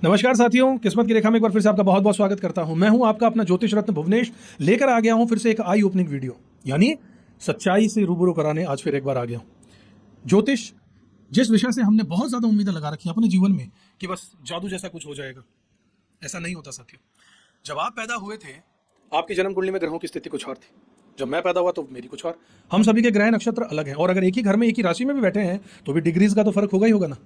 नमस्कार साथियों, किस्मत की रेखा में एक बार फिर से आपका बहुत बहुत स्वागत करता हूं। मैं हूं आपका अपना ज्योतिष रत्न भुवनेश, लेकर आ गया हूं फिर से एक आई ओपनिंग वीडियो, यानी सच्चाई से रूबरू कराने आज फिर एक बार आ गया हूं। ज्योतिष जिस विषय से हमने बहुत ज्यादा उम्मीदें लगा रखी हैं अपने जीवन में कि बस जादू जैसा कुछ हो जाएगा, ऐसा नहीं होता साथियों। जब आप पैदा हुए थे आपकी जन्म कुंडली में ग्रहों की स्थिति कुछ और थी, जब मैं पैदा हुआ तो मेरी कुछ और। हम सभी के ग्रह नक्षत्र अलग हैं और अगर एक ही घर में एक ही राशि में भी बैठे हैं तो भी डिग्रीज का तो फर्क होगा ही होगा ना।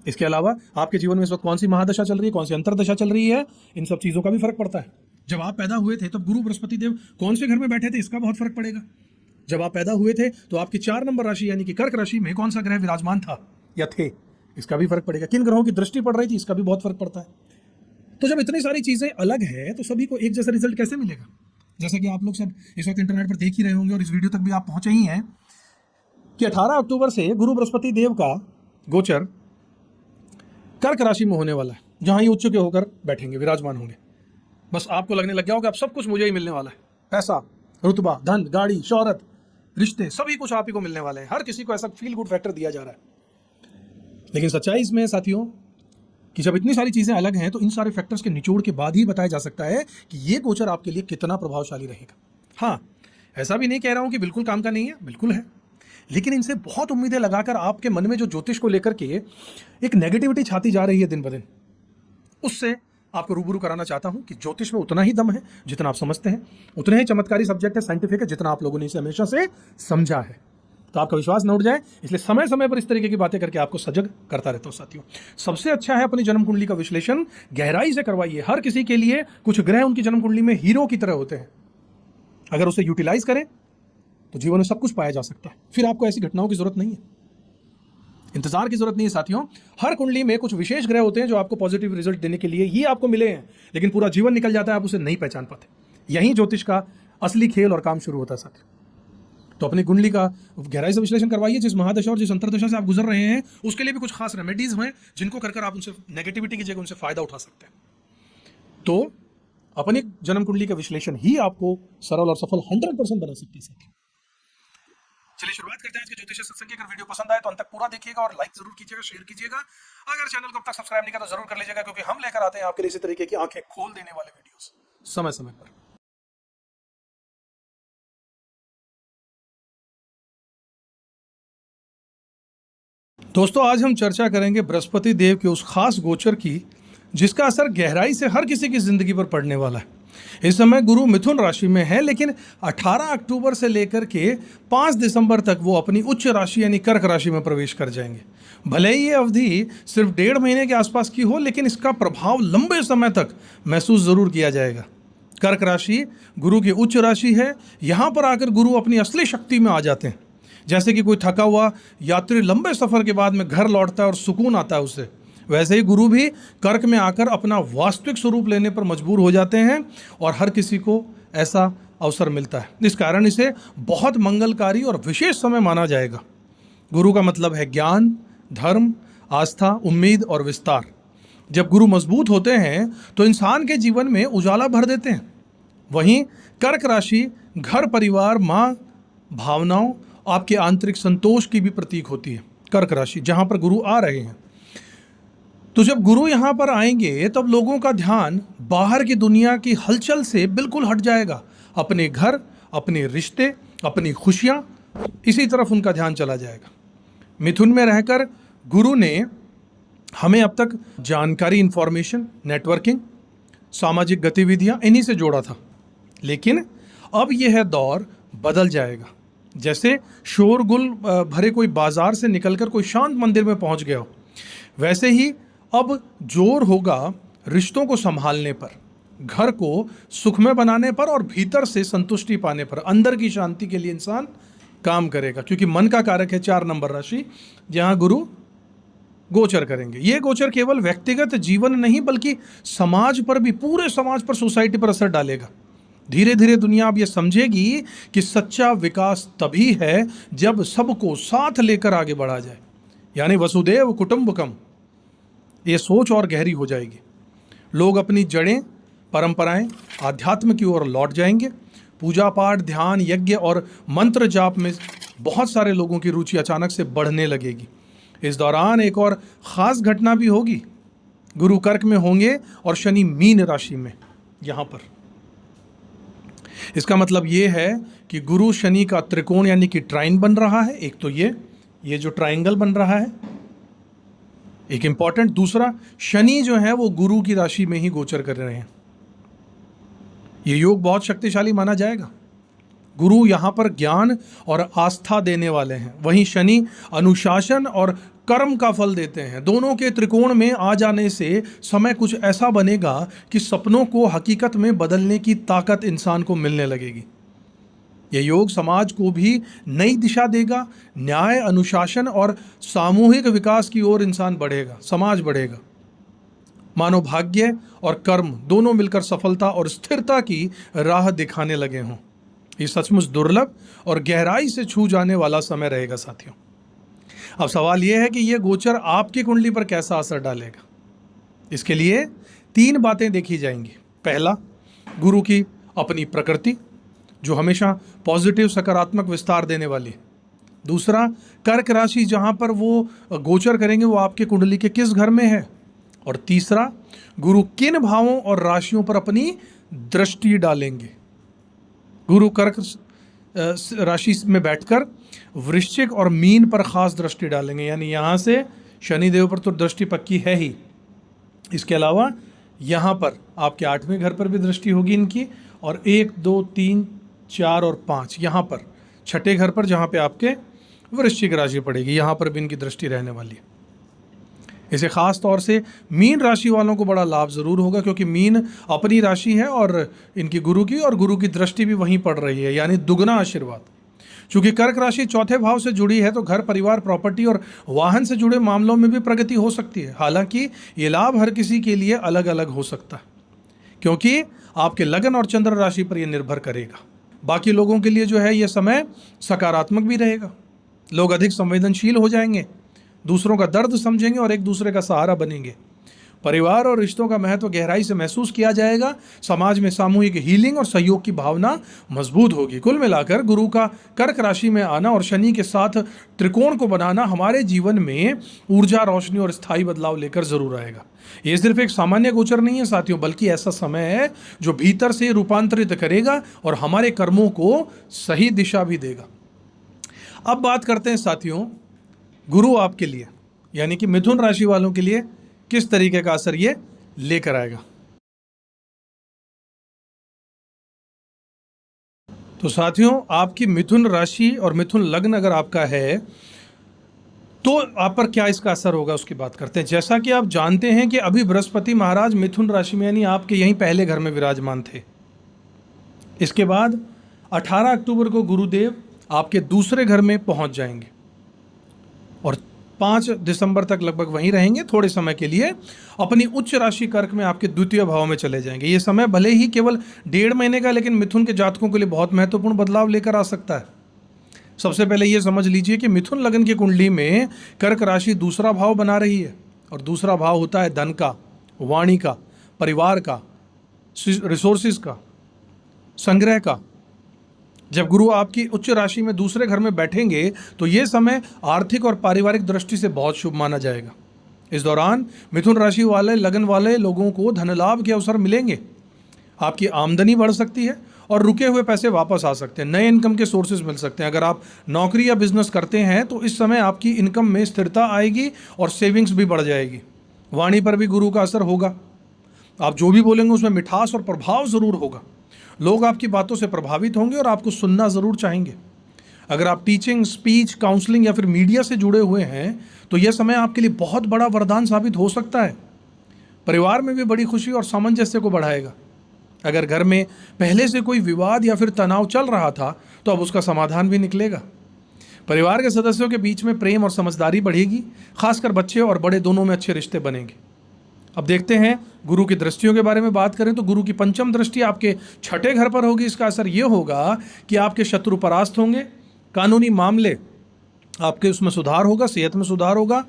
इसके अलावा आपके जीवन में इस वक्त कौन सी महादशा चल रही है, कौन सी अंतरदशा चल रही है, इन सब चीजों का भी फर्क पड़ता है। जब आप पैदा हुए थे तब गुरु बृहस्पति देव कौन से घर में बैठे थे, इसका बहुत फर्क पड़ेगा। जब आप पैदा हुए थे तो आपकी 4 नंबर राशि यानी कि कर्क राशि में कौन सा ग्रह विराजमान था या थे, इसका भी फर्क पड़ेगा। किन ग्रहों की दृष्टि पड़ रही थी, इसका भी बहुत फर्क पड़ता है। तो जब इतनी सारी चीजें अलग है तो सभी को एक जैसा रिजल्ट कैसे मिलेगा। जैसे कि आप लोग सब इस वक्त इंटरनेट पर देख ही रहे होंगे और इस वीडियो तक भी आप पहुंचे ही हैं कि 18 अक्टूबर से गुरु बृहस्पति देव का गोचर कर्क राशि में होने वाला है, जहां ये उच्च के होकर बैठेंगे, विराजमान होंगे। बस आपको लगने लग गया होगा अब सब कुछ मुझे ही मिलने वाला है, पैसा, रुतबा, धन, गाड़ी, शोहरत, रिश्ते, सभी कुछ आप ही को मिलने वाले हैं। हर किसी को ऐसा फील गुड फैक्टर दिया जा रहा है। लेकिन सच्चाई इसमें है साथियों कि जब इतनी सारी चीजें अलग हैं तो इन सारे फैक्टर्स के निचोड़ के बाद ही बताया जा सकता है कि ये गोचर आपके लिए कितना प्रभावशाली रहेगा। हाँ, ऐसा भी नहीं कह रहा हूं कि बिल्कुल काम का नहीं है, बिल्कुल है, लेकिन इनसे बहुत उम्मीदें लगाकर आपके मन में जो ज्योतिष को लेकर के एक नेगेटिविटी छाती जा रही है दिन ब दिन, उससे आपको रूबरू कराना चाहता हूं कि ज्योतिष में उतना ही दम है जितना आप समझते हैं, उतने ही चमत्कारी सब्जेक्ट है, साइंटिफिक है, जितना आप लोगों ने इसे हमेशा से समझा है। तो आपका विश्वास न उठ जाए, इसलिए समय समय पर इस तरीके की बातें करके आपको सजग करता रहता हूं साथियों। सबसे अच्छा है अपनी जन्म कुंडली का विश्लेषण गहराई से करवाइए। हर किसी के लिए कुछ ग्रह उनकी जन्म कुंडली में हीरो की तरह होते हैं, अगर उसे यूटिलाइज करें तो जीवन में सब कुछ पाया जा सकता है। फिर आपको ऐसी घटनाओं की जरूरत नहीं है, इंतजार की जरूरत नहीं है साथियों। हर कुंडली में कुछ विशेष ग्रह होते हैं जो आपको पॉजिटिव रिजल्ट देने के लिए ही आपको मिले हैं, लेकिन पूरा जीवन निकल जाता है, आप उसे नहीं पहचान पाते। यही ज्योतिष का असली खेल और काम शुरू होता है साथियों। तो अपनी कुंडली का गहराई से विश्लेषण करवाइए। जिस महादशा और जिस अंतरदशा से आप गुजर रहे हैं उसके लिए भी कुछ खास रेमेडीज हैं जिनको कर आप उनसे नेगेटिविटी की जगह उनसे फायदा उठा सकते हैं। तो अपनी जन्म कुंडली का विश्लेषण ही आपको सरल और सफल 100% बना सकती है साथियों। चलिए शुरुआत करते हैं आज के ज्योतिष सत्संग की। अगर वीडियो पसंद आए तो अंत तक पूरा देखिएगा और लाइक जरूर कीजिएगा, शेयर कीजिएगा। अगर चैनल को अब तक सब्सक्राइब नहीं किया तो जरूर कर लीजिएगा, क्योंकि हम लेकर आते हैं आपके लिए इसी तरीके की आंखें खोल देने वाले वीडियोस समय समय पर। दोस्तों, आज हम चर्चा करेंगे बृहस्पति देव के उस खास गोचर की जिसका असर गहराई से हर किसी की जिंदगी पर पड़ने वाला है। इस समय गुरु मिथुन राशि में है, लेकिन 18 अक्टूबर से लेकर के 5 दिसंबर तक वो अपनी उच्च राशि यानी कर्क राशि में प्रवेश कर जाएंगे। भले ही ये अवधि सिर्फ 1.5 महीने के आसपास की हो, लेकिन इसका प्रभाव लंबे समय तक महसूस जरूर किया जाएगा। कर्क राशि गुरु की उच्च राशि है। यहाँ पर आकर गुरु अपनी असली शक्ति में आ जाते हैं। जैसे कि कोई थका हुआ यात्री लंबे सफर के बाद में घर लौटता है और सुकून आता है उसे, वैसे ही गुरु भी कर्क में आकर अपना वास्तविक स्वरूप लेने पर मजबूर हो जाते हैं और हर किसी को ऐसा अवसर मिलता है। इस कारण इसे बहुत मंगलकारी और विशेष समय माना जाएगा। गुरु का मतलब है ज्ञान, धर्म, आस्था, उम्मीद और विस्तार। जब गुरु मजबूत होते हैं तो इंसान के जीवन में उजाला भर देते हैं। वहीं कर्क राशि घर, परिवार, माँ, भावनाओं, आपके आंतरिक संतोष की भी प्रतीक होती है। कर्क राशि जहाँ पर गुरु आ रहे हैं, तो जब गुरु यहाँ पर आएंगे तब लोगों का ध्यान बाहर की दुनिया की हलचल से बिल्कुल हट जाएगा। अपने घर, अपने रिश्ते, अपनी खुशियाँ, इसी तरफ उनका ध्यान चला जाएगा। मिथुन में रहकर गुरु ने हमें अब तक जानकारी, इंफॉर्मेशन, नेटवर्किंग, सामाजिक गतिविधियाँ इन्हीं से जोड़ा था, लेकिन अब यह दौर बदल जाएगा। जैसे शोरगुल भरे कोई बाजार से निकलकर कोई शांत मंदिर में पहुँच गया हो, वैसे ही अब जोर होगा रिश्तों को संभालने पर, घर को सुखमय बनाने पर और भीतर से संतुष्टि पाने पर। अंदर की शांति के लिए इंसान काम करेगा, क्योंकि मन का कारक है 4 नंबर राशि, जहां गुरु गोचर करेंगे। ये गोचर केवल व्यक्तिगत जीवन नहीं बल्कि समाज पर भी, पूरे समाज पर, सोसाइटी पर असर डालेगा। धीरे धीरे दुनिया अब ये समझेगी कि सच्चा विकास तभी है जब सबको साथ लेकर आगे बढ़ा जाए, यानी वसुदेव कुटुंबकम। ये सोच और गहरी हो जाएगी। लोग अपनी जड़ें, परंपराएं, आध्यात्म की ओर लौट जाएंगे। पूजा पाठ, ध्यान, यज्ञ और मंत्र जाप में बहुत सारे लोगों की रुचि अचानक से बढ़ने लगेगी। इस दौरान एक और ख़ास घटना भी होगी। गुरु कर्क में होंगे और शनि मीन राशि में यहाँ पर। इसका मतलब ये है कि गुरु शनि का त्रिकोण यानी कि ट्राइन बन रहा है। एक तो ये जो ट्राइंगल बन रहा है एक इंपॉर्टेंट, दूसरा शनि जो है वो गुरु की राशि में ही गोचर कर रहे हैं। ये योग बहुत शक्तिशाली माना जाएगा। गुरु यहाँ पर ज्ञान और आस्था देने वाले हैं, वहीं शनि अनुशासन और कर्म का फल देते हैं। दोनों के त्रिकोण में आ जाने से समय कुछ ऐसा बनेगा कि सपनों को हकीकत में बदलने की ताकत इंसान को मिलने लगेगी। यह योग समाज को भी नई दिशा देगा। न्याय, अनुशासन और सामूहिक विकास की ओर इंसान बढ़ेगा, समाज बढ़ेगा। मानो भाग्य और कर्म दोनों मिलकर सफलता और स्थिरता की राह दिखाने लगे हों। ये सचमुच दुर्लभ और गहराई से छू जाने वाला समय रहेगा साथियों। अब सवाल यह है कि यह गोचर आपकी कुंडली पर कैसा असर डालेगा। इसके लिए 3 बातें देखी जाएंगी। पहला, गुरु की अपनी प्रकृति जो हमेशा पॉजिटिव, सकारात्मक विस्तार देने वाली है। दूसरा, कर्क राशि जहां पर वो गोचर करेंगे वो आपके कुंडली के किस घर में है। और तीसरा, गुरु किन भावों और राशियों पर अपनी दृष्टि डालेंगे। गुरु कर्क राशि में बैठकर वृश्चिक और मीन पर खास दृष्टि डालेंगे, यानी यहाँ से शनिदेव पर तो दृष्टि पक्की है ही। इसके अलावा यहाँ पर आपके 8वें घर पर भी दृष्टि होगी इनकी, और 1, 2, 3, 4 और 5 यहाँ पर 6ठे घर पर जहाँ पे आपके वृश्चिक राशि पड़ेगी, यहाँ पर भी इनकी दृष्टि रहने वाली है। इसे खास तौर से मीन राशि वालों को बड़ा लाभ जरूर होगा, क्योंकि मीन अपनी राशि है और इनकी गुरु की, और गुरु की दृष्टि भी वहीं पड़ रही है, यानी दुगना आशीर्वाद। चूंकि कर्क राशि 4थे भाव से जुड़ी है तो घर, परिवार, प्रॉपर्टी और वाहन से जुड़े मामलों में भी प्रगति हो सकती है। हालांकि ये लाभ हर किसी के लिए अलग अलग हो सकता है, क्योंकि आपके लगन और चंद्र राशि पर यह निर्भर करेगा। बाकी लोगों के लिए जो है यह समय सकारात्मक भी रहेगा। लोग अधिक संवेदनशील हो जाएंगे, दूसरों का दर्द समझेंगे और एक दूसरे का सहारा बनेंगे। परिवार और रिश्तों का महत्व गहराई से महसूस किया जाएगा। समाज में सामूहिक हीलिंग और सहयोग की भावना मजबूत होगी। कुल मिलाकर गुरु का कर्क राशि में आना और शनि के साथ त्रिकोण को बनाना हमारे जीवन में ऊर्जा, रोशनी और स्थायी बदलाव लेकर जरूर आएगा। ये सिर्फ एक सामान्य गोचर नहीं है साथियों, बल्कि ऐसा समय है जो भीतर से रूपांतरित करेगा और हमारे कर्मों को सही दिशा भी देगा। अब बात करते हैं साथियों, गुरु आपके लिए यानी कि मिथुन राशि वालों के लिए किस तरीके का असर ये लेकर आएगा। तो साथियों, आपकी मिथुन राशि और मिथुन लग्न अगर आपका है तो आप पर क्या इसका असर होगा उसकी बात करते हैं। जैसा कि आप जानते हैं कि अभी बृहस्पति महाराज मिथुन राशि में यानी आपके यहीं पहले घर में विराजमान थे। इसके बाद 18 अक्टूबर को गुरुदेव आपके दूसरे घर में पहुंच जाएंगे और 5 दिसंबर तक लगभग वहीं रहेंगे। थोड़े समय के लिए अपनी उच्च राशि कर्क में आपके द्वितीय भाव में चले जाएंगे। ये समय भले ही केवल 1.5 महीने का, लेकिन मिथुन के जातकों के लिए बहुत महत्वपूर्ण बदलाव लेकर आ सकता है। सबसे पहले ये समझ लीजिए कि मिथुन लग्न की कुंडली में कर्क राशि दूसरा भाव बना रही है, और दूसरा भाव होता है धन का, वाणी का, परिवार का, रिसोर्सिस का, संग्रह का। जब गुरु आपकी उच्च राशि में दूसरे घर में बैठेंगे तो ये समय आर्थिक और पारिवारिक दृष्टि से बहुत शुभ माना जाएगा। इस दौरान मिथुन राशि वाले लगन वाले लोगों को धन लाभ के अवसर मिलेंगे। आपकी आमदनी बढ़ सकती है और रुके हुए पैसे वापस आ सकते हैं। नए इनकम के सोर्सेज मिल सकते हैं। अगर आप नौकरी या बिजनेस करते हैं तो इस समय आपकी इनकम में स्थिरता आएगी और सेविंग्स भी बढ़ जाएगी। वाणी पर भी गुरु का असर होगा। आप जो भी बोलेंगे उसमें मिठास और प्रभाव ज़रूर होगा। लोग आपकी बातों से प्रभावित होंगे और आपको सुनना ज़रूर चाहेंगे। अगर आप टीचिंग, स्पीच, काउंसलिंग या फिर मीडिया से जुड़े हुए हैं तो यह समय आपके लिए बहुत बड़ा वरदान साबित हो सकता है। परिवार में भी बड़ी खुशी और सामंजस्य को बढ़ाएगा। अगर घर में पहले से कोई विवाद या फिर तनाव चल रहा था तो अब उसका समाधान भी निकलेगा। परिवार के सदस्यों के बीच में प्रेम और समझदारी बढ़ेगी। खासकर बच्चे और बड़े दोनों में अच्छे रिश्ते बनेंगे। अब देखते हैं गुरु की दृष्टियों के बारे में बात करें तो गुरु की पंचम दृष्टि आपके 6ठे घर पर होगी। इसका असर ये होगा कि आपके शत्रु परास्त होंगे, कानूनी मामले आपके उसमें सुधार होगा, सेहत में सुधार होगा,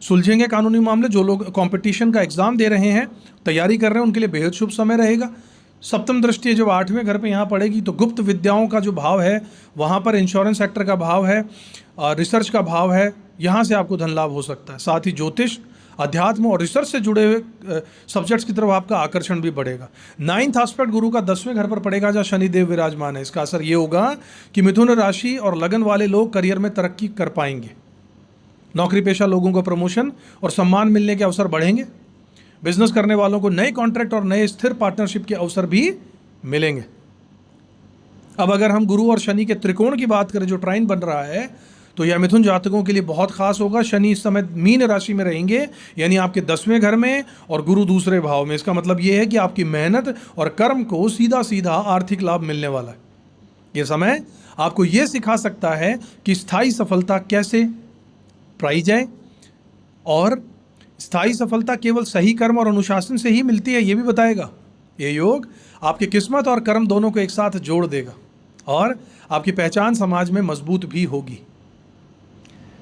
सुलझेंगे कानूनी मामले। जो लोग कंपटीशन का एग्जाम दे रहे हैं, तैयारी कर रहे हैं, उनके लिए बेहद शुभ समय रहेगा। सप्तम दृष्टि जब 8वें घर पे यहाँ पड़ेगी तो गुप्त विद्याओं का जो भाव है वहाँ पर इंश्योरेंस सेक्टर का भाव है, रिसर्च का भाव है, यहाँ से आपको धन लाभ हो सकता है। साथ ही ज्योतिष, अध्यात्म और रिसर्च से जुड़े हुए सब्जेक्ट्स की तरफ आपका आकर्षण भी बढ़ेगा। 9th एस्पेक्ट गुरु का 10वें घर पर पड़ेगा जहाँ शनिदेव विराजमान है। इसका असर ये होगा कि मिथुन राशि और लगन वाले लोग करियर में तरक्की कर पाएंगे। नौकरी पेशा लोगों को प्रमोशन और सम्मान मिलने के अवसर बढ़ेंगे। बिजनेस करने वालों को नए कॉन्ट्रैक्ट और नए स्थिर पार्टनरशिप के अवसर भी मिलेंगे। अब अगर हम गुरु और शनि के त्रिकोण की बात करें जो ट्राइन बन रहा है, तो यह मिथुन जातकों के लिए बहुत खास होगा। शनि इस समय मीन राशि में रहेंगे, यानी आपके 10वें घर में, और गुरु दूसरे भाव में। इसका मतलब यह है कि आपकी मेहनत और कर्म को सीधा सीधा आर्थिक लाभ मिलने वाला है। यह समय आपको यह सिखा सकता है कि स्थायी सफलता कैसे पाई जाए, और स्थायी सफलता केवल सही कर्म और अनुशासन से ही मिलती है, यह भी बताएगा। ये योग आपकी किस्मत और कर्म दोनों को एक साथ जोड़ देगा और आपकी पहचान समाज में मजबूत भी होगी।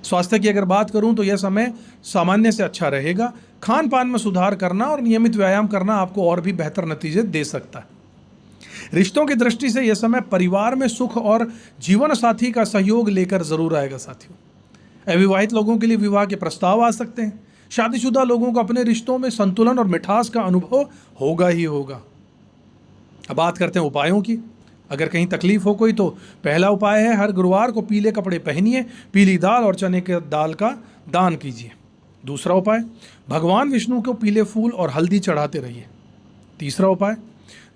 स्वास्थ्य की अगर बात करूं तो यह समय सामान्य से अच्छा रहेगा। खान पान में सुधार करना और नियमित व्यायाम करना आपको और भी बेहतर नतीजे दे सकता है। रिश्तों की दृष्टि से यह समय परिवार में सुख और जीवन साथी का सहयोग लेकर जरूर आएगा। साथियों, अविवाहित लोगों के लिए विवाह के प्रस्ताव आ सकते हैं। शादीशुदा लोगों को अपने रिश्तों में संतुलन और मिठास का अनुभव होगा ही होगा। अब बात करते हैं उपायों की। अगर कहीं तकलीफ हो कोई, तो पहला उपाय है हर गुरुवार को पीले कपड़े पहनिए, पीली दाल और चने के दाल का दान कीजिए। दूसरा उपाय, भगवान विष्णु को पीले फूल और हल्दी चढ़ाते रहिए। तीसरा उपाय,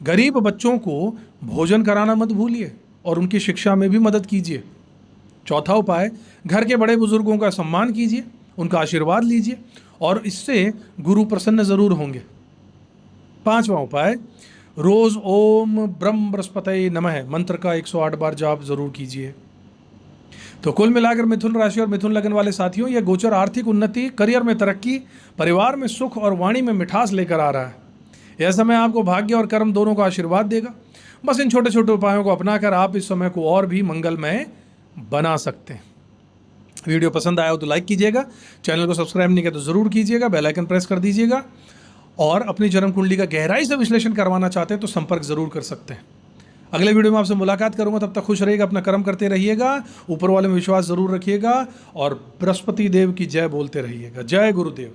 गरीब बच्चों को भोजन कराना मत भूलिए और उनकी शिक्षा में भी मदद कीजिए। चौथा उपाय, घर के बड़े बुजुर्गों का सम्मान कीजिए, उनका आशीर्वाद लीजिए और इससे गुरु प्रसन्न जरूर होंगे। पांचवा उपाय, रोज ओम ब्रह्म बृहस्पतये नमः मंत्र का 108 बार जाप जरूर कीजिए। तो कुल मिलाकर मिथुन राशि और मिथुन लगन वाले साथियों, यह गोचर आर्थिक उन्नति, करियर में तरक्की, परिवार में सुख और वाणी में मिठास लेकर आ रहा है। यह समय आपको भाग्य और कर्म दोनों का आशीर्वाद देगा। बस इन छोटे छोटे उपायों को अपनाकर आप इस समय को और भी मंगलमय बना सकते हैं। वीडियो पसंद आया हो तो लाइक कीजिएगा, चैनल को सब्सक्राइब नहीं किया तो जरूर कीजिएगा, बेल आइकन प्रेस कर दीजिएगा, और अपनी जन्म कुंडली का गहराई से विश्लेषण करवाना चाहते हैं तो संपर्क जरूर कर सकते हैं। अगले वीडियो में आपसे मुलाकात करूंगा, तब तक खुश रहिएगा, अपना कर्म करते रहिएगा, ऊपर वाले में विश्वास जरूर रखिएगा और बृहस्पति देव की जय बोलते रहिएगा। जय गुरुदेव।